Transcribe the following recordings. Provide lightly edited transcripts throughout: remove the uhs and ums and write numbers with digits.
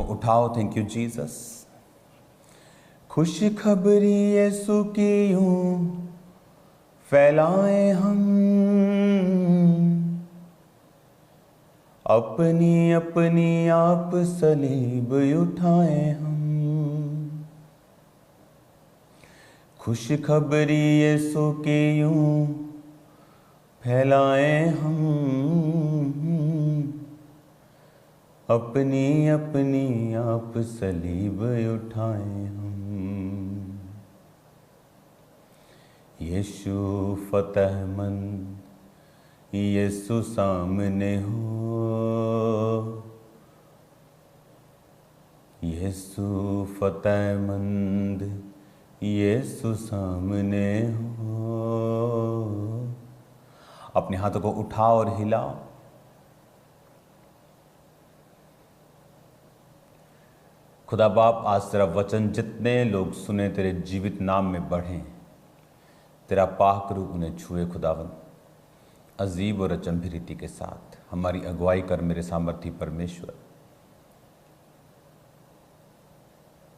उठाओ। Thank you Jesus. खुशखबरी यीशु की यूं फैलाएं हम, अपनी अपनी आप सलीब उठाएं हम। खुशखबरी यीशु की यूं फैलाएं हम, अपनी अपनी आप सलीब उठाएं हम। यीशु फतेहमंद, यीशु सामने हो। यीशु फतेहमंद, यीशु सामने हो। अपने हाथों को उठाओ और हिलाओ। खुदा बाप, आज तेरा वचन जितने लोग सुने तेरे जीवित नाम में बढ़ें, तेरा पाक रूप उन्हें छुए। खुदावन, अजीब और अचंभी रीति के साथ हमारी अगुवाई कर मेरे सामर्थी परमेश्वर।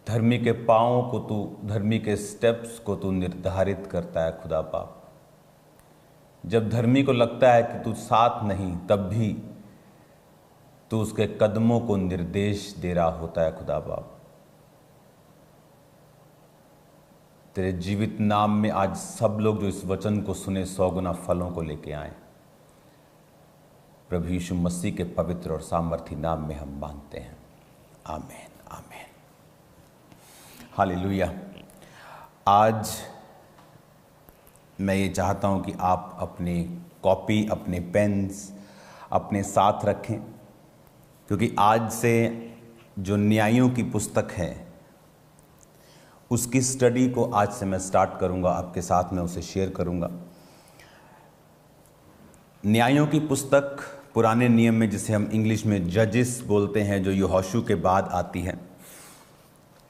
धर्मी के पाँवों को तू, धर्मी के स्टेप्स को तू निर्धारित करता है खुदा बाप। जब धर्मी को लगता है कि तू साथ नहीं, तब भी तू उसके कदमों को निर्देश दे रहा होता है खुदा बाप। तेरे जीवित नाम में आज सब लोग जो इस वचन को सुने 100 गुना फलों को लेके आए। प्रभु यीशु मसीह के पवित्र और सामर्थी नाम में हम मांगते हैं, आमीन आमीन। हालेलुया। आज मैं ये चाहता हूँ कि आप अपनी कॉपी, अपने पेन्स अपने साथ रखें, क्योंकि आज से जो न्यायों की पुस्तक है उसकी स्टडी को आज से मैं स्टार्ट करूँगा, आपके साथ में उसे शेयर करूँगा। न्यायों की पुस्तक पुराने नियम में, जिसे हम इंग्लिश में जजेस बोलते हैं, जो यहोशू के बाद आती है,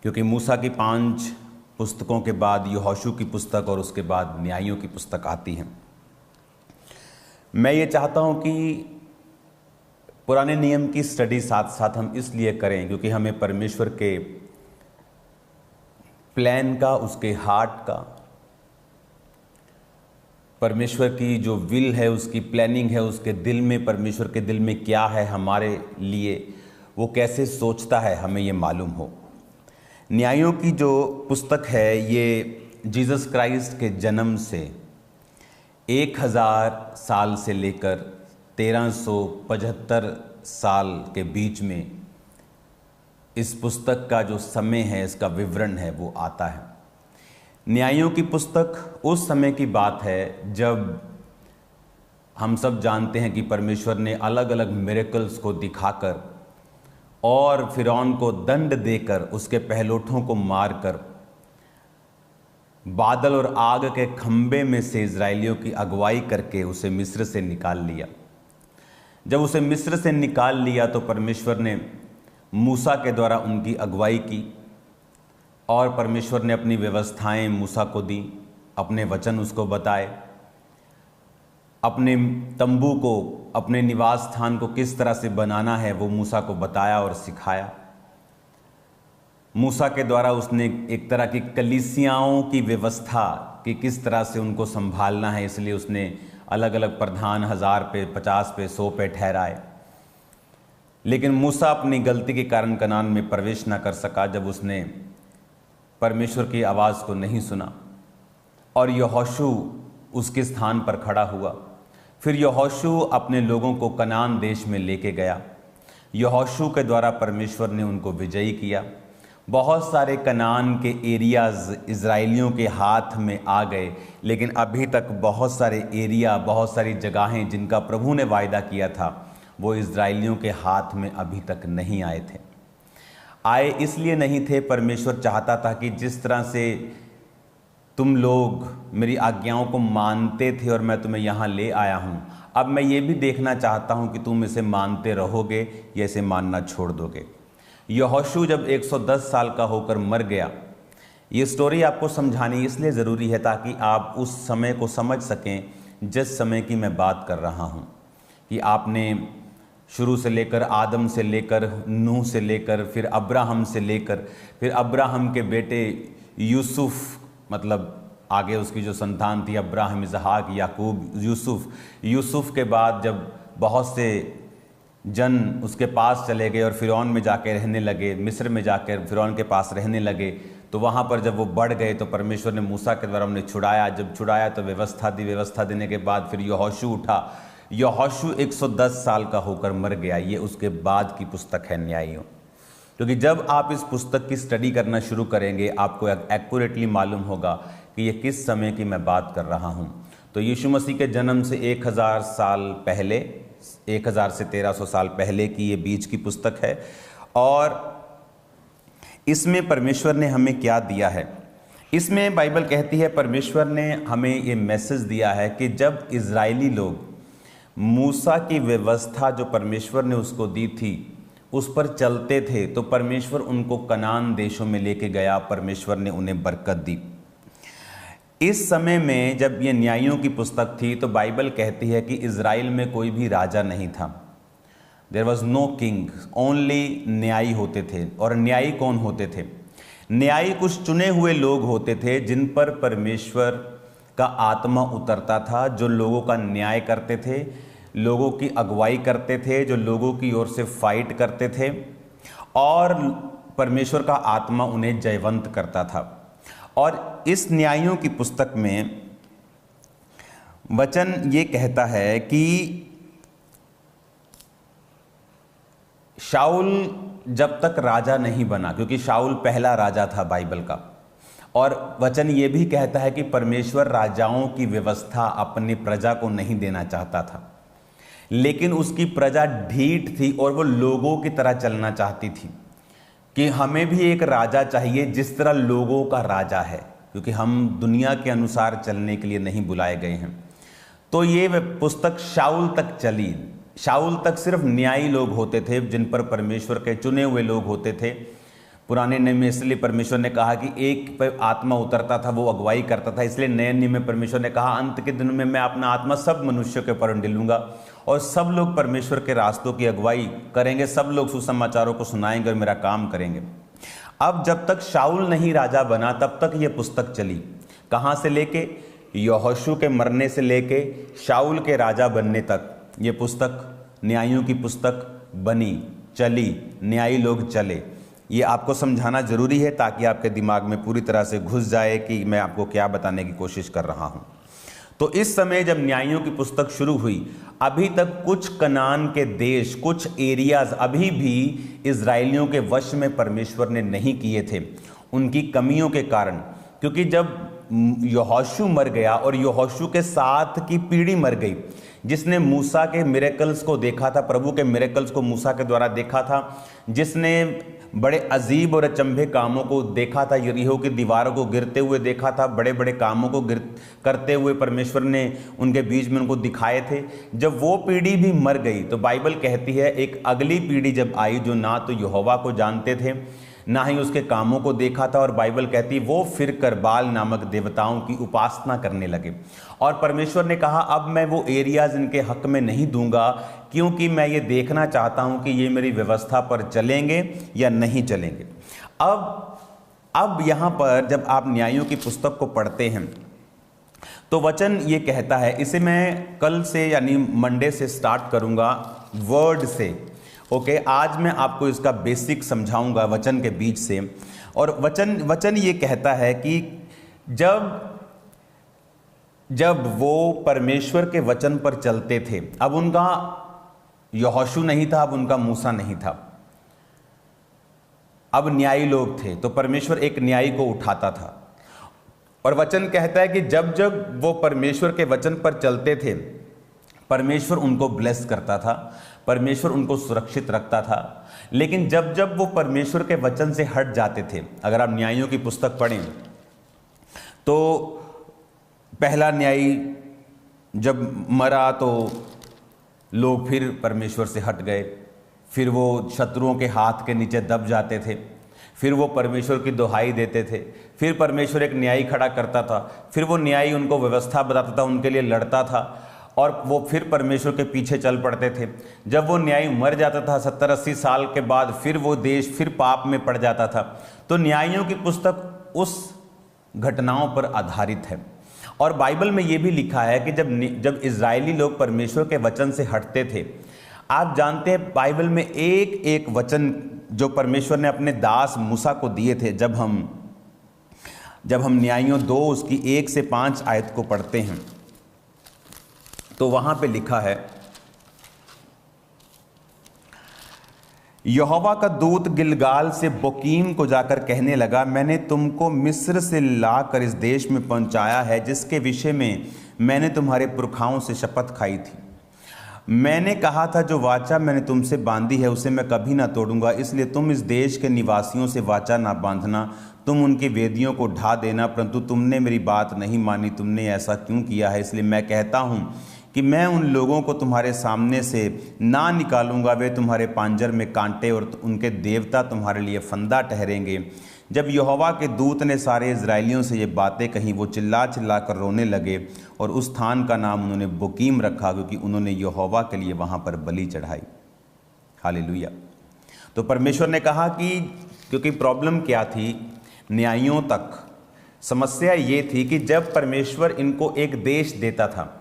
क्योंकि मूसा की 5 पुस्तकों के बाद यहोशू की पुस्तक और उसके बाद न्यायों की पुस्तक आती है। मैं ये चाहता हूँ कि पुराने नियम की स्टडी साथ साथ हम इसलिए करें क्योंकि हमें परमेश्वर के प्लान का, उसके हार्ट का, परमेश्वर की जो विल है, उसकी प्लानिंग है, उसके दिल में, परमेश्वर के दिल में क्या है हमारे लिए, वो कैसे सोचता है, हमें ये मालूम हो। न्यायों की जो पुस्तक है ये जीसस क्राइस्ट के जन्म से 1000 साल से लेकर 1375 साल के बीच में इस पुस्तक का जो समय है, इसका विवरण है, वो आता है। न्यायों की पुस्तक उस समय की बात है जब हम सब जानते हैं कि परमेश्वर ने अलग अलग मिरेकल्स को दिखाकर और फिरौन को दंड देकर, उसके पहलोठों को मारकर, बादल और आग के खंबे में से इजराइलियों की अगुवाई करके उसे मिस्र से निकाल लिया। जब उसे मिस्र से निकाल लिया तो परमेश्वर ने मूसा के द्वारा उनकी अगुवाई की और परमेश्वर ने अपनी व्यवस्थाएं मूसा को दी, अपने वचन उसको बताए, अपने तंबू को, अपने निवास स्थान को किस तरह से बनाना है वो मूसा को बताया और सिखाया। मूसा के द्वारा उसने एक तरह की कलीसियाओं की व्यवस्था कि किस तरह से उनको संभालना है, इसलिए उसने अलग अलग प्रधान 1000 पे, 50 पे, 100 पे ठहराए। लेकिन मूसा अपनी गलती के कारण कनान में प्रवेश न कर सका जब उसने परमेश्वर की आवाज़ को नहीं सुना, और यहोशू उसके स्थान पर खड़ा हुआ। फिर यहोशू अपने लोगों को कनान देश में लेके गया। यहोशू के द्वारा परमेश्वर ने उनको विजयी किया। बहुत सारे कनान के एरियाज़ इजराइलियों के हाथ में आ गए, लेकिन अभी तक बहुत सारे एरिया, बहुत सारी जगहें जिनका प्रभु ने वायदा किया था, वो इजराइलियों के हाथ में अभी तक नहीं आए थे। आए इसलिए नहीं थे, परमेश्वर चाहता था कि जिस तरह से तुम लोग मेरी आज्ञाओं को मानते थे और मैं तुम्हें यहाँ ले आया हूँ, अब मैं ये भी देखना चाहता हूँ कि तुम इसे मानते रहोगे या इसे मानना छोड़ दोगे। यहोशू जब 110 साल का होकर मर गया, ये स्टोरी आपको समझानी इसलिए ज़रूरी है ताकि आप उस समय को समझ सकें जिस समय की मैं बात कर रहा हूँ, कि आपने शुरू से लेकर आदम से लेकर नूह से लेकर फिर अब्राहम से लेकर फिर अब्राहम के बेटे यूसुफ, मतलब आगे उसकी जो संतान थी अब्राहम, इसहाक, याकूब, यूसुफ के बाद जब बहुत से जन उसके पास चले गए और फिरौन में जाके रहने लगे, मिस्र में जाकर फिरौन के पास रहने लगे, तो वहाँ पर जब वो बढ़ गए तो परमेश्वर ने मूसा के द्वारा उन्हें छुड़ाया। जब छुड़ाया तो व्यवस्था दी, व्यवस्था देने के बाद फिर यहोशू उठा। यहोशू 110 साल का होकर मर गया। ये उसके बाद की पुस्तक है न्यायियों। क्योंकि जब आप इस पुस्तक की स्टडी करना शुरू करेंगे आपको एक्यूरेटली मालूम होगा कि ये किस समय की मैं बात कर रहा हूँ। तो यीशु मसीह के जन्म से 1000 साल पहले, 1000 से 1300 साल पहले की ये बीच की पुस्तक है। और इसमें परमेश्वर ने हमें क्या दिया है? इसमें बाइबल कहती है परमेश्वर ने हमें ये मैसेज दिया है कि जब इज़राइली लोग मूसा की व्यवस्था जो परमेश्वर ने उसको दी थी उस पर चलते थे तो परमेश्वर उनको कनान देशों में लेके गया, परमेश्वर ने उन्हें बरकत दी। इस समय में जब ये न्यायियों की पुस्तक थी तो बाइबल कहती है कि इज़राइल में कोई भी राजा नहीं था। There was no king, only न्यायी होते थे। और न्यायी कौन होते थे? न्यायी कुछ चुने हुए लोग होते थे जिन पर परमेश्वर का आत्मा उतरता था, जो लोगों का न्याय करते थे, लोगों की अगुवाई करते थे, जो लोगों की ओर से फाइट करते थे और परमेश्वर का आत्मा उन्हें जयवंत करता था। और इस न्यायियों की पुस्तक में वचन ये कहता है कि शाऊल जब तक राजा नहीं बना, क्योंकि शाऊल पहला राजा था बाइबल का, और वचन ये भी कहता है कि परमेश्वर राजाओं की व्यवस्था अपनी प्रजा को नहीं देना चाहता था, लेकिन उसकी प्रजा ढीठ थी और वो लोगों की तरह चलना चाहती थी कि हमें भी एक राजा चाहिए जिस तरह लोगों का राजा है, क्योंकि हम दुनिया के अनुसार चलने के लिए नहीं बुलाए गए हैं। तो ये पुस्तक शाऊल तक चली। शाऊल तक सिर्फ न्यायी लोग होते थे जिन पर परमेश्वर के चुने हुए लोग होते थे। पुराने नियम में इसलिए परमेश्वर ने कहा कि एक पर आत्मा उतरता था, वो अगुवाई करता था, इसलिए नए नियम में परमेश्वर ने कहा अंत के दिनों में मैं अपना आत्मा सब मनुष्यों के ऊपर डिलूंगा और सब लोग परमेश्वर के रास्तों की अगुवाई करेंगे, सब लोग सुसमाचारों को सुनाएंगे और मेरा काम करेंगे। अब जब तक शाऊल नहीं राजा बना तब तक ये पुस्तक चली। कहाँ से लेके? यहोशू के मरने से लेके शाऊल के राजा बनने तक ये पुस्तक, न्यायियों की पुस्तक बनी, चली, न्यायी लोग चले। ये आपको समझाना जरूरी है ताकि आपके दिमाग में पूरी तरह से घुस जाए कि मैं आपको क्या बताने की कोशिश कर रहा हूं। तो इस समय जब न्यायियों की पुस्तक शुरू हुई, अभी तक कुछ कनान के देश, कुछ एरियाज अभी भी इजरायलियों के वश में परमेश्वर ने नहीं किए थे, उनकी कमियों के कारण। क्योंकि जब यहोशू मर गया और यहोशू के साथ की पीढ़ी मर गई, जिसने मूसा के मिरेकल्स को देखा था, प्रभु के मिरेकल्स को मूसा के द्वारा देखा था, जिसने बड़े अजीब और अचंभे कामों को देखा था, यरीहो की दीवारों को गिरते हुए देखा था, बड़े बड़े कामों को करते हुए परमेश्वर ने उनके बीच में उनको दिखाए थे। जब वो पीढ़ी भी मर गई तो बाइबल कहती है एक अगली पीढ़ी जब आई जो ना तो यहोवा को जानते थे ना ही उसके कामों को देखा था, और बाइबल कहती है वो फिर कर बाल नामक देवताओं की उपासना करने लगे। और परमेश्वर ने कहा अब मैं वो एरियाज इनके हक में नहीं दूंगा, क्योंकि मैं ये देखना चाहता हूं कि ये मेरी व्यवस्था पर चलेंगे या नहीं चलेंगे। अब यहां पर जब आप न्यायियों की पुस्तक को पढ़ते हैं तो वचन ये कहता है, इसे मैं कल से यानी मंडे से स्टार्ट करूंगा वर्ड से। ओके, आज मैं आपको इसका बेसिक समझाऊंगा वचन के बीच से। और वचन ये कहता है कि जब वो परमेश्वर के वचन पर चलते थे, अब उनका यहोशू नहीं था, अब उनका मूसा नहीं था, अब न्यायी लोग थे, तो परमेश्वर एक न्यायी को उठाता था। और वचन कहता है कि जब जब वो परमेश्वर के वचन पर चलते थे, परमेश्वर उनको ब्लेस करता था, परमेश्वर उनको सुरक्षित रखता था। लेकिन जब जब वो परमेश्वर के वचन से हट जाते थे, अगर आप न्यायियों की पुस्तक पढ़ें तो पहला न्यायी जब मरा तो लोग फिर परमेश्वर से हट गए, फिर वो शत्रुओं के हाथ के नीचे दब जाते थे, फिर वो परमेश्वर की दुहाई देते थे, फिर परमेश्वर एक न्यायी खड़ा करता था, फिर वो न्यायी उनको व्यवस्था बताता था, उनके लिए लड़ता था। और वो फिर परमेश्वर के पीछे चल पड़ते थे। जब वो न्यायी मर जाता था 70-80 साल के बाद, फिर वो देश फिर पाप में पड़ जाता था। तो न्यायियों की पुस्तक उस घटनाओं पर आधारित है। और बाइबल में ये भी लिखा है कि जब इजरायली लोग परमेश्वर के वचन से हटते थे, आप जानते हैं बाइबल में एक एक वचन जो परमेश्वर ने अपने दास मूसा को दिए थे, जब हम न्यायियों 2 उसकी 1 से 5 आयत को पढ़ते हैं तो वहां पे लिखा है, यहोवा का दूत गिलगाल से बोकीम को जाकर कहने लगा, मैंने तुमको मिस्र से लाकर इस देश में पहुंचाया है जिसके विषय में मैंने तुम्हारे पुरखाओं से शपथ खाई थी। मैंने कहा था जो वाचा मैंने तुमसे बांधी है उसे मैं कभी ना तोड़ूंगा, इसलिए तुम इस देश के निवासियों से वाचा ना बांधना, तुम उनकी वेदियों को ढा देना, परंतु तुमने मेरी बात नहीं मानी। तुमने ऐसा क्यों किया है? इसलिए मैं कहता हूँ कि मैं उन लोगों को तुम्हारे सामने से ना निकालूंगा, वे तुम्हारे पांजर में कांटे और उनके देवता तुम्हारे लिए फंदा ठहरेंगे। जब यहोवा के दूत ने सारे इजरायलियों से ये बातें कहीं, वो चिल्ला चिल्ला कर रोने लगे और उस स्थान का नाम उन्होंने बोकीम रखा, क्योंकि उन्होंने यहोवा के लिए वहाँ पर बलि चढ़ाई। हालेलुया। तो परमेश्वर ने कहा कि क्योंकि प्रॉब्लम क्या थी, न्यायियों तक समस्या ये थी कि जब परमेश्वर इनको एक देश देता था,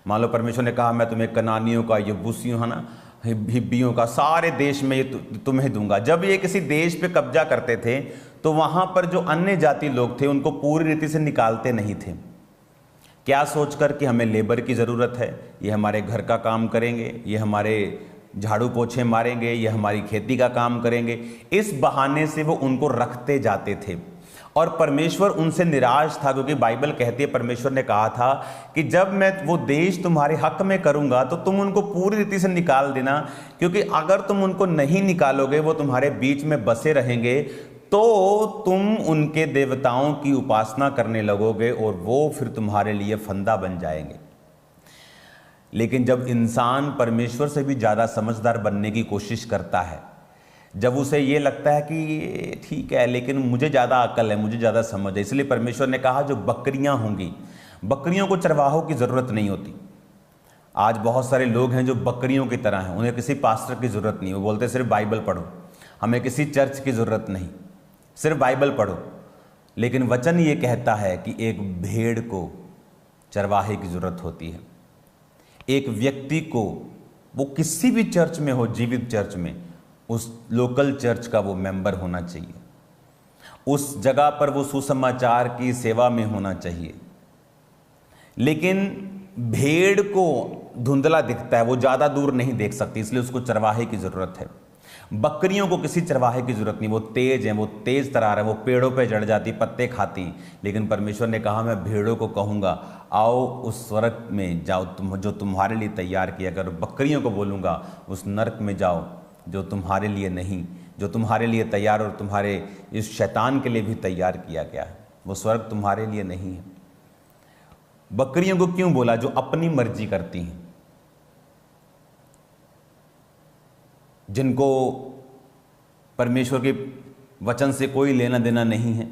मान लो परमेश्वर ने कहा मैं तुम्हें कनानियों का, यबूसियों है ना, हिब्बियों का, सारे देश में ये तुम्हें दूंगा। जब ये किसी देश पे कब्जा करते थे तो वहां पर जो अन्य जाति लोग थे उनको पूरी रीति से निकालते नहीं थे। क्या सोचकर कि हमें लेबर की ज़रूरत है, ये हमारे घर का काम करेंगे, ये हमारे झाड़ू पोछे मारेंगे, ये हमारी खेती का काम करेंगे। इस बहाने से वो उनको रखते जाते थे और परमेश्वर उनसे निराश था, क्योंकि बाइबल कहती है, परमेश्वर ने कहा था कि जब मैं वो देश तुम्हारे हक में करूंगा तो तुम उनको पूरी रीति से निकाल देना, क्योंकि अगर तुम उनको नहीं निकालोगे, वो तुम्हारे बीच में बसे रहेंगे, तो तुम उनके देवताओं की उपासना करने लगोगे और वो फिर तुम्हारे लिए फंदा बन जाएंगे। लेकिन जब इंसान परमेश्वर से भी ज़्यादा समझदार बनने की कोशिश करता है, जब उसे ये लगता है कि ठीक है लेकिन मुझे ज़्यादा अकल है, मुझे ज़्यादा समझ है, इसलिए परमेश्वर ने कहा जो बकरियां होंगी, बकरियों को चरवाहों की ज़रूरत नहीं होती। आज बहुत सारे लोग हैं जो बकरियों की तरह हैं, उन्हें किसी पास्टर की ज़रूरत नहीं, वो बोलते सिर्फ बाइबल पढ़ो, हमें किसी चर्च की ज़रूरत नहीं, सिर्फ बाइबल पढ़ो। लेकिन वचन ये कहता है कि एक भेड़ को चरवाहे की ज़रूरत होती है। एक व्यक्ति को, वो किसी भी चर्च में हो, जीवित चर्च में, उस लोकल चर्च का वो मेंबर होना चाहिए, उस जगह पर वो सुसमाचार की सेवा में होना चाहिए। लेकिन भेड़ को धुंधला दिखता है, वो ज़्यादा दूर नहीं देख सकती, इसलिए उसको चरवाहे की ज़रूरत है। बकरियों को किसी चरवाहे की ज़रूरत नहीं, वो तेज हैं, वो तेज तरार है, वो पेड़ों पे चढ़ जाती, पत्ते खाती। लेकिन परमेश्वर ने कहा मैं भेड़ों को कहूँगा आओ उस स्वर्ग में जाओ तुम, जो तुम्हारे लिए तैयार किया करो। बकरियों को बोलूँगा उस नरक में जाओ जो तुम्हारे लिए नहीं, जो तुम्हारे लिए तैयार और तुम्हारे इस शैतान के लिए भी तैयार किया गया है, वो स्वर्ग तुम्हारे लिए नहीं है। बकरियों को क्यों बोला? जो अपनी मर्जी करती हैं, जिनको परमेश्वर के वचन से कोई लेना देना नहीं है।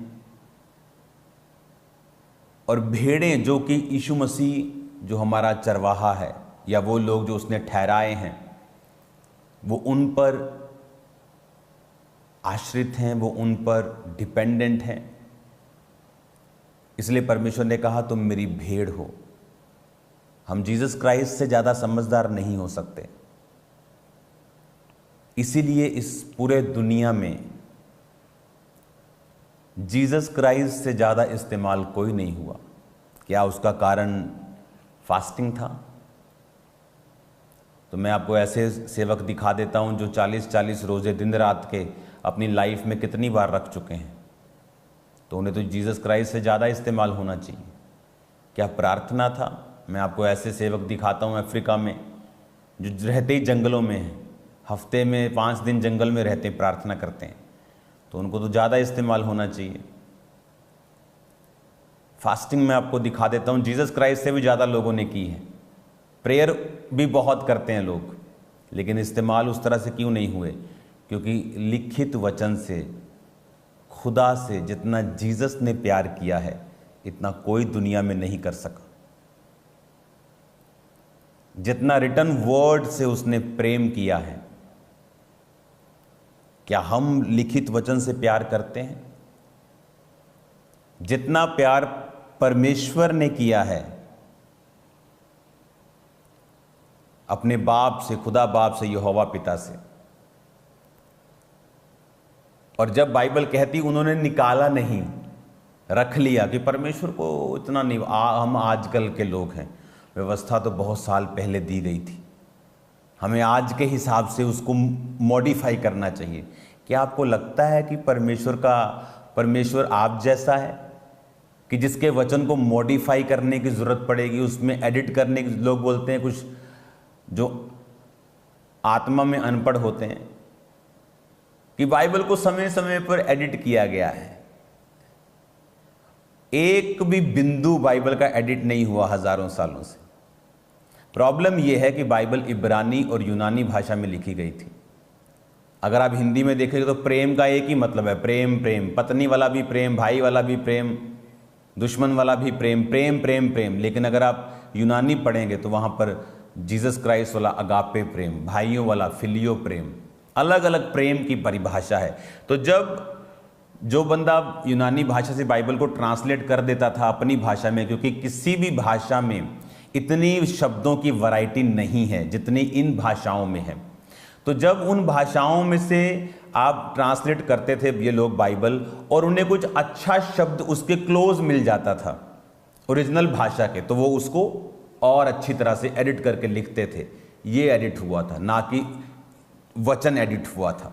और भेड़ें जो कि यीशु मसीह जो हमारा चरवाहा है, या वो लोग जो उसने ठहराए हैं, वो उन पर आश्रित हैं, वो उन पर डिपेंडेंट हैं। इसलिए परमेश्वर ने कहा तुम मेरी भेड़ हो। हम जीसस क्राइस्ट से ज़्यादा समझदार नहीं हो सकते, इसीलिए इस पूरे दुनिया में जीसस क्राइस्ट से ज़्यादा इस्तेमाल कोई नहीं हुआ। क्या उसका कारण फास्टिंग था? तो मैं आपको ऐसे सेवक दिखा देता हूं जो 40-40 रोजे दिन रात के अपनी लाइफ में कितनी बार रख चुके हैं, तो उन्हें तो जीसस क्राइस्ट से ज़्यादा इस्तेमाल होना चाहिए। क्या प्रार्थना था? मैं आपको ऐसे सेवक दिखाता हूं अफ्रीका में जो रहते ही जंगलों में हैं, हफ्ते में 5 दिन जंगल में रहते हैं, प्रार्थना करते हैं, तो उनको तो ज़्यादा इस्तेमाल होना चाहिए। फास्टिंग में आपको दिखा देता हूँ, जीसस क्राइस्ट से भी ज़्यादा लोगों ने की है। प्रेयर भी बहुत करते हैं लोग, लेकिन इस्तेमाल उस तरह से क्यों नहीं हुए? क्योंकि लिखित वचन से, खुदा से जितना जीसस ने प्यार किया है, इतना कोई दुनिया में नहीं कर सका। जितना रिटन वर्ड से उसने प्रेम किया है। क्या हम लिखित वचन से प्यार करते हैं? जितना प्यार परमेश्वर ने किया है अपने बाप से, खुदा बाप से, यहोवा पिता से। और जब बाइबल कहती उन्होंने निकाला नहीं, रख लिया कि परमेश्वर को इतना नहीं, हम आजकल के लोग हैं, व्यवस्था तो बहुत साल पहले दी गई थी, हमें आज के हिसाब से उसको मॉडिफाई करना चाहिए। क्या आपको लगता है कि परमेश्वर आप जैसा है कि जिसके वचन को मॉडिफाई करने की ज़रूरत पड़ेगी, उसमें एडिट करने की? लोग बोलते हैं, कुछ जो आत्मा में अनपढ़ होते हैं, कि बाइबल को समय समय पर एडिट किया गया है। एक भी बिंदु बाइबल का एडिट नहीं हुआ हजारों सालों से। प्रॉब्लम यह है कि बाइबल इब्रानी और यूनानी भाषा में लिखी गई थी। अगर आप हिंदी में देखेंगे तो प्रेम का एक ही मतलब है, प्रेम प्रेम, पत्नी वाला भी प्रेम, भाई वाला भी प्रेम, दुश्मन वाला भी प्रेम, प्रेम प्रेम प्रेम। लेकिन अगर आप यूनानी पढ़ेंगे तो वहाँ पर जीसस क्राइस्ट वाला अगापे प्रेम, भाइयों वाला फिलियो प्रेम, अलग अलग प्रेम की परिभाषा है। तो जब जो बंदा यूनानी भाषा से बाइबल को ट्रांसलेट कर देता था अपनी भाषा में, क्योंकि किसी भी भाषा में इतनी शब्दों की वैरायटी नहीं है जितनी इन भाषाओं में है, तो जब उन भाषाओं में से आप ट्रांसलेट करते थे ये लोग बाइबल, और उन्हें कुछ अच्छा शब्द उसके क्लोज मिल जाता था ओरिजिनल भाषा के, तो वो उसको और अच्छी तरह से एडिट करके लिखते थे। ये एडिट हुआ था, ना कि वचन एडिट हुआ था।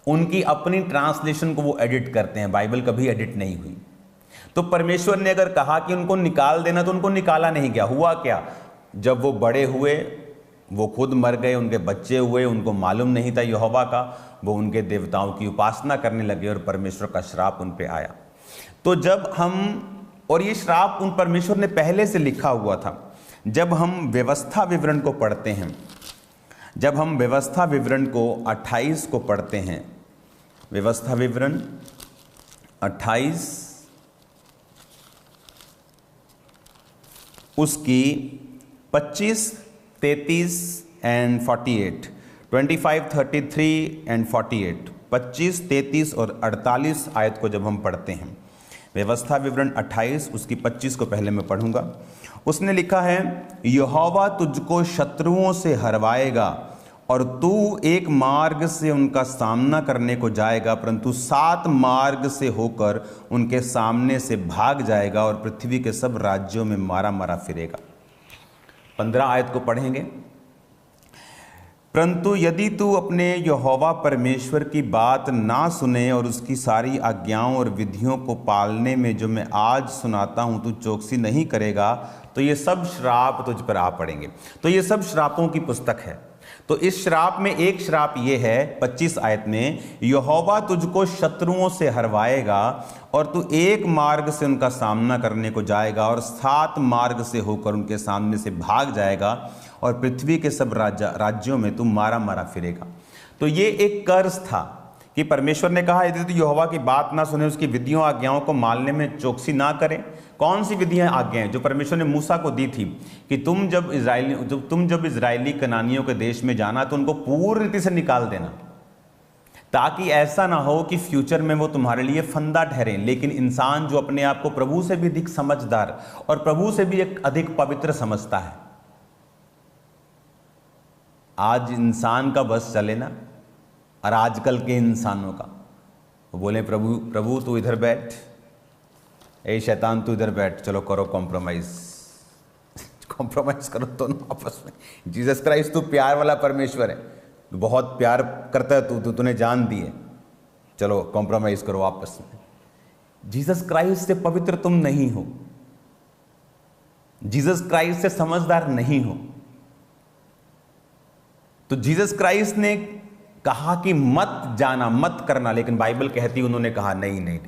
उनकी अपनी ट्रांसलेशन को वो एडिट करते हैं, बाइबल कभी एडिट नहीं हुई। तो परमेश्वर ने अगर कहा कि उनको निकाल देना तो उनको निकाला नहीं गया। हुआ क्या, जब वो बड़े हुए, वो खुद मर गए, उनके बच्चे हुए, उनको मालूम नहीं था यहोवा का, वो उनके देवताओं की उपासना करने लगे और परमेश्वर का श्राप उन पे आया। तो जब हम, और ये श्राप उन परमेश्वर ने पहले से लिखा हुआ था। जब हम व्यवस्था विवरण को पढ़ते हैं, जब हम व्यवस्था विवरण को 28 को पढ़ते हैं, व्यवस्था विवरण 28 उसकी 25, 33 एंड 48, 25, 33 एंड 48, 25, 33 और 48 आयत को जब हम पढ़ते हैं, व्यवस्था विवरण 28 उसकी 25 को पहले मैं पढ़ूंगा। उसने लिखा है, यहोवा तुझको शत्रुओं से हरवाएगा और तू एक मार्ग से उनका सामना करने को जाएगा, परंतु 7 मार्ग से होकर उनके सामने से भाग जाएगा और पृथ्वी के सब राज्यों में मारा मारा फिरेगा। 15 आयत को पढ़ेंगे। परंतु यदि तू अपने यहोवा परमेश्वर की बात ना सुने और उसकी सारी आज्ञाओं और विधियों को पालने में जो मैं आज सुनाता हूं तू चौकसी नहीं करेगा, तो ये सब श्राप तुझ पर आ पड़ेंगे। तो ये सब श्रापों की पुस्तक है। तो इस श्राप में एक श्राप ये है 25 आयत में, यहोवा तुझको शत्रुओं से हरवाएगा और तू एक मार्ग से उनका सामना करने को जाएगा और 7 मार्ग से होकर उनके सामने से भाग जाएगा और पृथ्वी के सब राज्यों में तू मारा मारा फिरेगा। तो ये एक कर्ज था कि परमेश्वर ने कहा यदि तू यहोवा की बात ना सुने, उसकी विधियों आज्ञाओं को मानने में चौकसी ना करे। कौन सी विधियां आज्ञाएं? जो परमेश्वर ने मूसा को दी थी कि तुम जब इजरायली कनानियों के देश में जाना तो उनको पूरी रीति से निकाल देना, ताकि ऐसा ना हो कि फ्यूचर में वो तुम्हारे लिए फंदा ठहरे। लेकिन इंसान जो अपने आप को प्रभु से भी अधिक समझदार और प्रभु से भी एक अधिक पवित्र समझता है, आज इंसान का बस चले ना, और आजकल के इंसानों का, वो बोले प्रभु तू इधर बैठ, ए शैतान तू इधर बैठ, चलो करो कॉम्प्रोमाइज करो दोनों आपस में। जीसस क्राइस्ट तू प्यार वाला परमेश्वर है, बहुत प्यार करता है तूने जान दी है, चलो कॉम्प्रोमाइज करो आपस में। जीसस क्राइस्ट से पवित्र तुम नहीं हो, जीसस क्राइस्ट से समझदार नहीं हो। तो जीसस क्राइस्ट ने कहा कि मत जाना, मत करना, लेकिन बाइबल कहती उन्होंने कहा नहीं,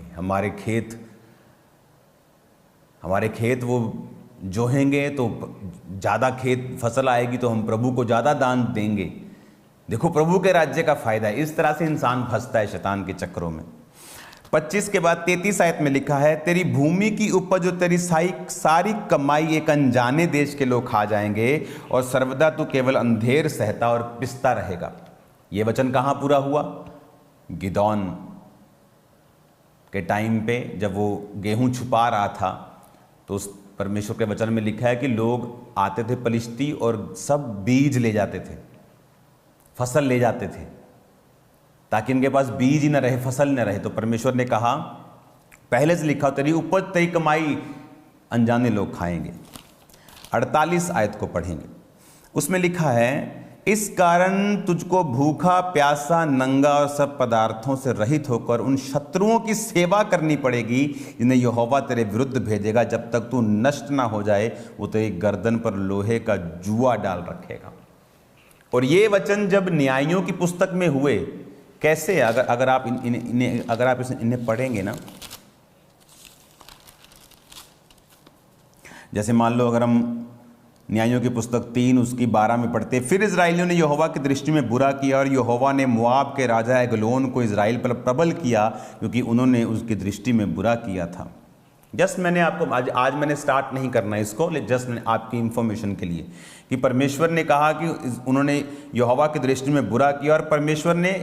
हमारे खेत वो जोहेंगे तो ज़्यादा खेत फसल आएगी तो हम प्रभु को ज़्यादा दान देंगे। देखो प्रभु के राज्य का फायदा है। इस तरह से इंसान फंसता है शैतान के चक्रों में। 25 के बाद 33 आयत में लिखा है, तेरी भूमि की उपज और तेरी सारी कमाई एक अनजाने देश के लोग खा जाएंगे और सर्वदा तू केवल अंधेर सहता और पिसता रहेगा। यह वचन कहां पूरा हुआ? गिदौन के टाइम पे जब वो गेहूं छुपा रहा था, तो उस परमेश्वर के वचन में लिखा है कि लोग आते थे पलिश्ती और सब बीज ले जाते थे, फसल ले जाते थे, ताकि इनके पास बीज ही न रहे, फसल न रहे। तो परमेश्वर ने कहा, पहले से लिखा, तेरी उपज तेरी कमाई अनजाने लोग खाएंगे। 48 आयत को पढ़ेंगे, उसमें लिखा है, इस कारण तुझको भूखा प्यासा नंगा और सब पदार्थों से रहित होकर उन शत्रुओं की सेवा करनी पड़ेगी जिन्हें यहोवा तेरे विरुद्ध भेजेगा। जब तक तू नष्ट ना हो जाए, वो तेरी गर्दन पर लोहे का जुआ डाल रखेगा। और ये वचन जब न्यायियों की पुस्तक में हुए, कैसे? अगर आप इन्हें पढ़ेंगे ना, जैसे मान लो अगर हम न्यायों की पुस्तक 3 उसकी 12 में पढ़ते, फिर इजराइलियों ने यहोवा की दृष्टि में बुरा किया और यहोवा ने मोआब के राजा एग्लोन को इजराइल पर प्रबल किया, क्योंकि उन्होंने उसकी दृष्टि में बुरा किया था। जस्ट मैंने आपको आज मैंने स्टार्ट नहीं करना है इसको, जस्ट आपकी इंफॉर्मेशन के लिए, कि परमेश्वर ने कहा कि उन्होंने यहोवा की दृष्टि में बुरा किया और परमेश्वर ने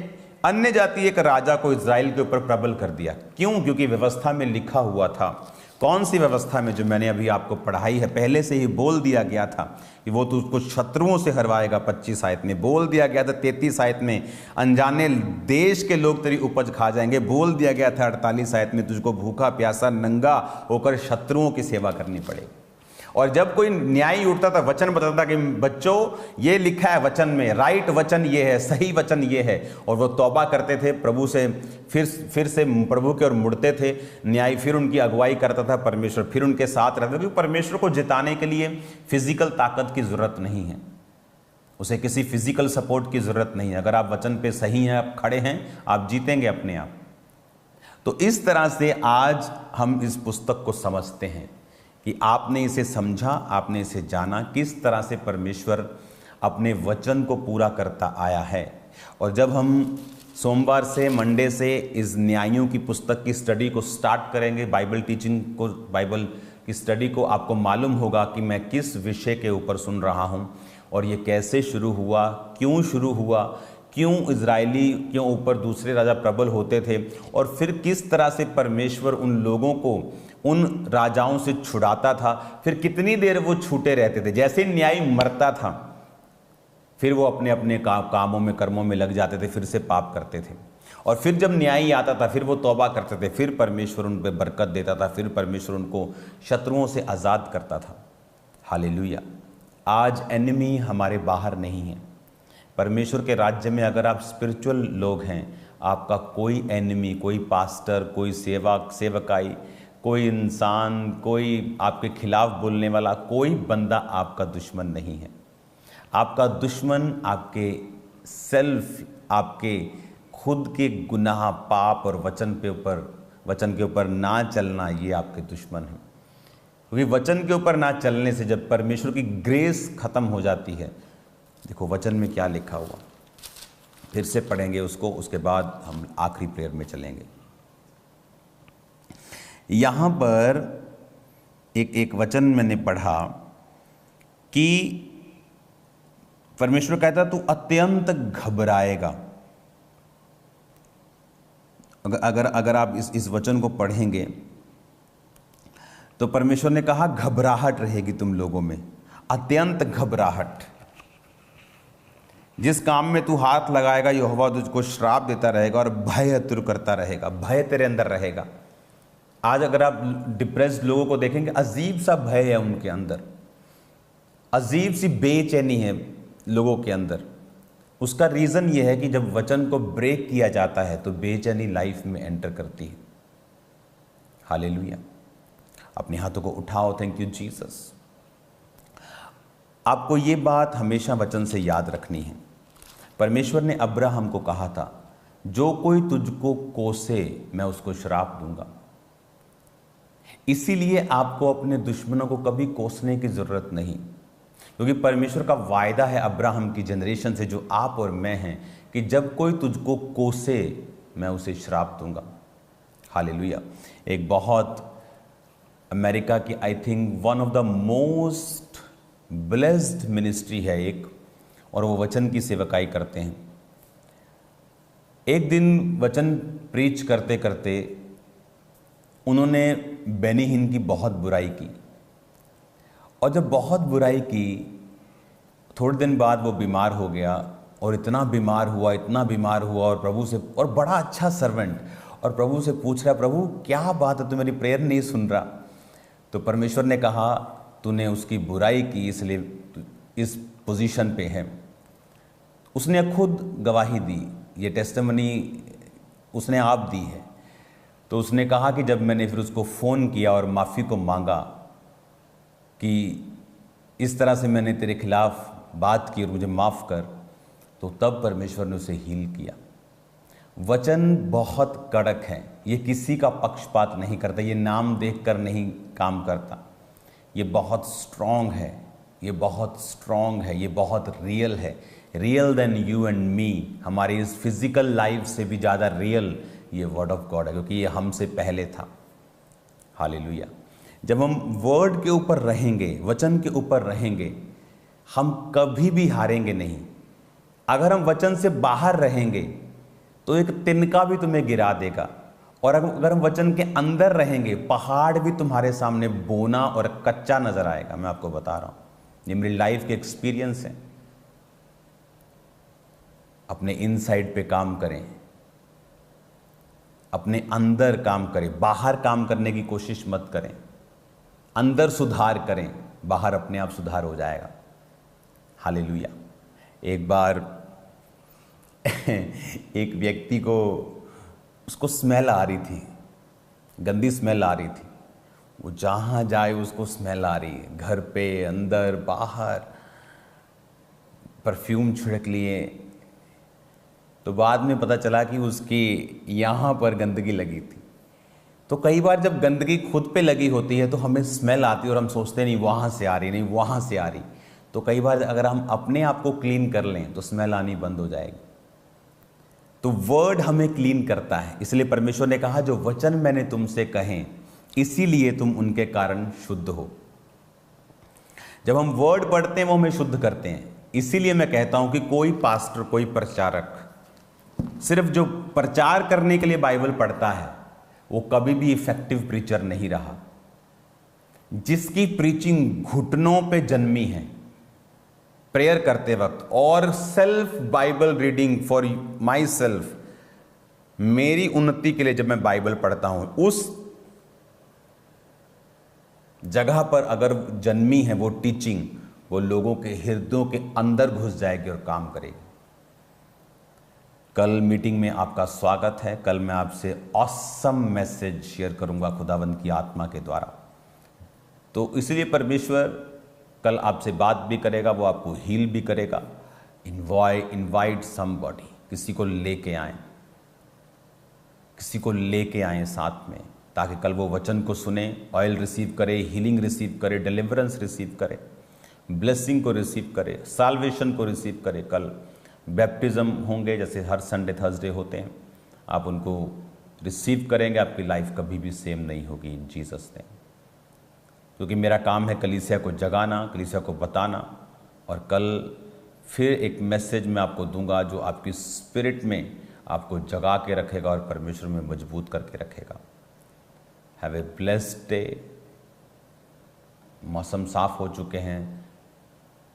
अन्य जाति एक राजा को इजराइल के ऊपर प्रबल कर दिया। क्यों? क्योंकि व्यवस्था में लिखा हुआ था। कौन सी व्यवस्था में? जो मैंने अभी आपको पढ़ाई है, पहले से ही बोल दिया गया था कि वो तो उसको शत्रुओं से हरवाएगा। 25 आयत में बोल दिया गया था। 33 आयत में अनजाने देश के लोग तेरी उपज खा जाएंगे। बोल दिया गया था 48 आयत में तुझको भूखा प्यासा नंगा होकर शत्रुओं की सेवा करनी पड़ेगी। और जब कोई न्यायी उठता था, वचन बताता था कि बच्चों ये लिखा है वचन में, राइट वचन ये है, सही वचन ये है, और वो तौबा करते थे प्रभु से, फिर से प्रभु की ओर मुड़ते थे। न्यायी फिर उनकी अगुवाई करता था, परमेश्वर फिर उनके साथ रहता था, क्योंकि परमेश्वर को जिताने के लिए फिजिकल ताकत की जरूरत नहीं है, उसे किसी फिजिकल सपोर्ट की जरूरत नहीं है। अगर आप वचन पे सही हैं, आप खड़े हैं, आप जीतेंगे अपने आप। तो इस तरह से आज हम इस पुस्तक को समझते हैं कि आपने इसे समझा, आपने इसे जाना, किस तरह से परमेश्वर अपने वचन को पूरा करता आया है। और जब हम सोमवार से, मंडे से इस न्यायों की पुस्तक की स्टडी को स्टार्ट करेंगे, बाइबल टीचिंग को, बाइबल की स्टडी को, आपको मालूम होगा कि मैं किस विषय के ऊपर सुन रहा हूँ और ये कैसे शुरू हुआ, क्यों शुरू हुआ, क्यों इजरायली क्यों ऊपर दूसरे राजा प्रबल होते थे, और फिर किस तरह से परमेश्वर उन लोगों को उन राजाओं से छुड़ाता था, फिर कितनी देर वो छूटे रहते थे। जैसे न्यायी मरता था, फिर वो अपने अपने कामों में, कर्मों में लग जाते थे, फिर से पाप करते थे। और फिर जब न्यायी आता था, फिर वो तौबा करते थे, फिर परमेश्वर उन पर बरकत देता था, फिर परमेश्वर उनको शत्रुओं से आज़ाद करता था। हालेलुया। आज एनिमी हमारे बाहर नहीं है। परमेश्वर के राज्य में अगर आप स्पिरिचुअल लोग हैं, आपका कोई एनिमी, कोई पास्टर, कोई सेवकाई, कोई इंसान, कोई आपके खिलाफ बोलने वाला, कोई बंदा आपका दुश्मन नहीं है। आपका दुश्मन आपके सेल्फ, आपके खुद के गुनाह, पाप और वचन के ऊपर ना चलना, ये आपके दुश्मन है। क्योंकि वचन के ऊपर ना चलने से जब परमेश्वर की ग्रेस खत्म हो जाती है, देखो वचन में क्या लिखा हुआ, फिर से पढ़ेंगे उसको, उसके बाद हम आखिरी प्रेयर में चलेंगे। यहाँ पर एक वचन मैंने पढ़ा कि परमेश्वर कहता तू अत्यंत घबराएगा। अगर आप इस वचन को पढ़ेंगे तो परमेश्वर ने कहा घबराहट रहेगी तुम लोगों में, अत्यंत घबराहट। जिस काम में तू हाथ लगाएगा यहोवा तुझको श्राप देता रहेगा और भय तुर करता रहेगा। भय तेरे अंदर रहेगा। आज अगर आप डिप्रेस्ड लोगों को देखेंगे, अजीब सा भय है उनके अंदर, अजीब सी बेचैनी है लोगों के अंदर। उसका रीज़न ये है कि जब वचन को ब्रेक किया जाता है तो बेचैनी लाइफ में एंटर करती है। हालेलुया। अपने हाथों को उठाओ। Thank you Jesus. आपको ये बात हमेशा वचन से याद रखनी है। परमेश्वर ने अब्राहम को कहा था, जो कोई तुझको कोसे मैं उसको श्राप दूंगा। इसीलिए आपको अपने दुश्मनों को कभी कोसने की जरूरत नहीं, क्योंकि परमेश्वर का वायदा है अब्राहम की जनरेशन से, जो आप और मैं हैं, कि जब कोई तुझको कोसे मैं उसे श्राप दूंगा। हालेलुया। एक बहुत अमेरिका की I think one of the most blessed ministry है एक, और वो वचन की सेवकाई करते हैं। एक दिन वचन प्रीच करते करते उन्होंने बेनी हिन की बहुत बुराई की, और जब बहुत बुराई की थोड़े दिन बाद वो बीमार हो गया, और इतना बीमार हुआ और प्रभु से, और बड़ा अच्छा सर्वेंट, और प्रभु से पूछ रहा, प्रभु क्या बात है, तू मेरी प्रेयर नहीं सुन रहा? तो परमेश्वर ने कहा, तूने उसकी बुराई की इसलिए इस पोजीशन पे है। उसने खुद गवाही दी, ये टेस्टिमनी उसने आप दी है। तो उसने कहा कि जब मैंने फिर उसको फ़ोन किया और माफ़ी को मांगा कि इस तरह से मैंने तेरे खिलाफ बात की और मुझे माफ़ कर, तो तब परमेश्वर ने उसे हील किया। वचन बहुत कड़क है, ये किसी का पक्षपात नहीं करता, ये नाम देखकर नहीं काम करता, ये बहुत स्ट्रॉन्ग है, ये बहुत स्ट्रॉन्ग है, ये बहुत रियल है, real than you and me. हमारी इस फिजिकल लाइफ से भी ज़्यादा रियल ये वर्ड ऑफ गॉड है, क्योंकि ये हमसे पहले था। हालेलुया। जब हम वर्ड के ऊपर रहेंगे, वचन के ऊपर रहेंगे, हम कभी भी हारेंगे नहीं। अगर हम वचन से बाहर रहेंगे तो एक तिनका भी तुम्हें गिरा देगा, और अगर हम वचन के अंदर रहेंगे, पहाड़ भी तुम्हारे सामने बोना और कच्चा नजर आएगा। मैं आपको बता रहा हूं, ये मेरी लाइफ के एक्सपीरियंस है। अपने इनसाइड पे काम करें, अपने अंदर काम करें, बाहर काम करने की कोशिश मत करें। अंदर सुधार करें, बाहर अपने आप सुधार हो जाएगा। हालेलुया। एक बार एक व्यक्ति को, उसको स्मेल आ रही थी, गंदी स्मेल आ रही थी। वो जहाँ जाए उसको स्मेल आ रही है, घर पे, अंदर, बाहर, परफ्यूम छिड़क लिए। तो बाद में पता चला कि उसकी यहाँ पर गंदगी लगी थी। तो कई बार जब गंदगी खुद पे लगी होती है तो हमें स्मेल आती है और हम सोचते नहीं वहाँ से आ रही, नहीं वहाँ से आ रही। तो कई बार अगर हम अपने आप को क्लीन कर लें तो स्मेल आनी बंद हो जाएगी। तो वर्ड हमें क्लीन करता है, इसलिए परमेश्वर ने कहा, जो वचन मैंने तुमसे कहे इसीलिए तुम उनके कारण शुद्ध हो। जब हम वर्ड पढ़ते हैं वो हमें शुद्ध करते हैं। इसीलिए मैं कहता हूं कि कोई पास्टर, कोई प्रचारक सिर्फ जो प्रचार करने के लिए बाइबल पढ़ता है वो कभी भी इफेक्टिव प्रीचर नहीं रहा। जिसकी प्रीचिंग घुटनों पे जन्मी है प्रेयर करते वक्त, और self Bible reading for my self, मेरी उन्नति के लिए जब मैं बाइबल पढ़ता हूं, उस जगह पर अगर जन्मी है वो टीचिंग, वो लोगों के हृदयों के अंदर घुस जाएगी और काम करेगी। कल मीटिंग में आपका स्वागत है। कल मैं आपसे ऑसम मैसेज शेयर करूंगा खुदावंद की आत्मा के द्वारा। तो इसलिए परमेश्वर कल आपसे बात भी करेगा, वो आपको हील भी करेगा। इनवाइट समबॉडी, किसी को लेके आए, किसी को लेके आए साथ में, ताकि कल वो वचन को सुने, ऑयल रिसीव करे, हीलिंग रिसीव करे, डिलीवरेंस रिसीव करे, ब्लेसिंग को रिसीव करे, साल्वेशन को रिसीव करे। कल बैप्टिज्म होंगे, जैसे हर संडे थर्सडे होते हैं, आप उनको रिसीव करेंगे, आपकी लाइफ कभी भी सेम नहीं होगी इन जीसस ने। क्योंकि मेरा काम है कलीसिया को जगाना, कलीसिया को बताना, और कल फिर एक मैसेज मैं आपको दूंगा जो आपकी स्पिरिट में आपको जगा के रखेगा और परमेश्वर में मजबूत करके रखेगा। Have a blessed day. मौसम साफ हो चुके हैं,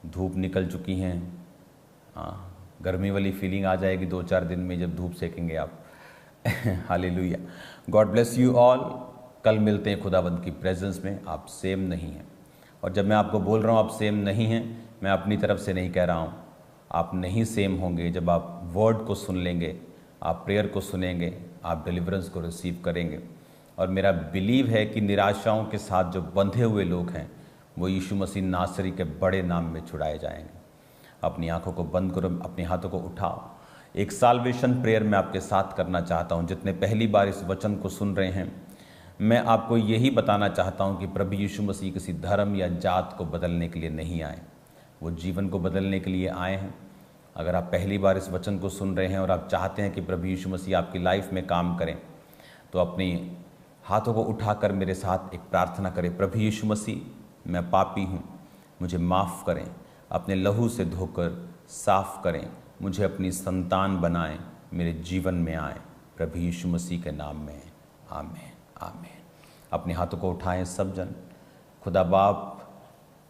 धूप निकल चुकी हैं। हाँ, गर्मी वाली फीलिंग आ जाएगी 2-4 दिन में जब धूप सेकेंगे आप। Hallelujah. God bless you all. कल मिलते हैं खुदावंद की प्रेजेंस में। आप सेम नहीं हैं, और जब मैं आपको बोल रहा हूँ आप सेम नहीं हैं, मैं अपनी तरफ से नहीं कह रहा हूँ। आप नहीं सेम होंगे जब आप वर्ड को सुन लेंगे, आप प्रेयर को सुनेंगे, आप डिलीवरेंस को रिसीव करेंगे। और मेरा बिलीव है कि निराशाओं के साथ जो बंधे हुए लोग हैं वो यीशु मसीह नासरी के बड़े नाम में छुड़ाए जाएंगे। अपनी आंखों को बंद करो, अपने हाथों को उठाओ। एक साल्वेशन प्रेयर मैं आपके साथ करना चाहता हूं। जितने पहली बार इस वचन को सुन रहे हैं, मैं आपको यही बताना चाहता हूं कि प्रभु यीशु मसीह किसी धर्म या जात को बदलने के लिए नहीं आए, वो जीवन को बदलने के लिए आए हैं। अगर आप पहली बार इस वचन को सुन रहे हैं और आप चाहते हैं कि प्रभु यीशु मसीह आपकी लाइफ में काम करें, तो अपनी हाथों को उठाकर मेरे साथ एक प्रार्थना करें। प्रभु यीशु मसीह, मैं पापी हूँ, मुझे माफ़ करें, अपने लहू से धोकर साफ करें, मुझे अपनी संतान बनाएं, मेरे जीवन में आए, प्रभु यीशु मसीह के नाम में, आमीन आमीन। अपने हाथों को उठाएं सब जन। खुदा बाप,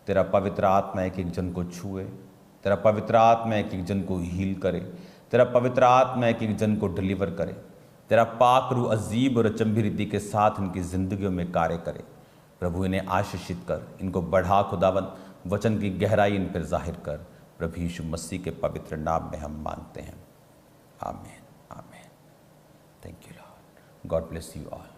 तेरा पवित्र आत्मा एक एक जन को छुए, तेरा पवित्र आत्मा एक एक जन को हील करे, तेरा पवित्र आत्मा एक एक जन को डिलीवर करे, तेरा पाक रूह अजीब और अचंभी रीति के साथ इनकी ज़िंदगियों में कार्य करे। प्रभु इन्हें आशीषित कर, इनको बढ़ा खुदावन, वचन की गहराई इन पर जाहिर कर। प्रभु यीशु मसीह के पवित्र नाम में हम मांगते हैं, आमीन आमीन। Thank you Lord. God bless you all.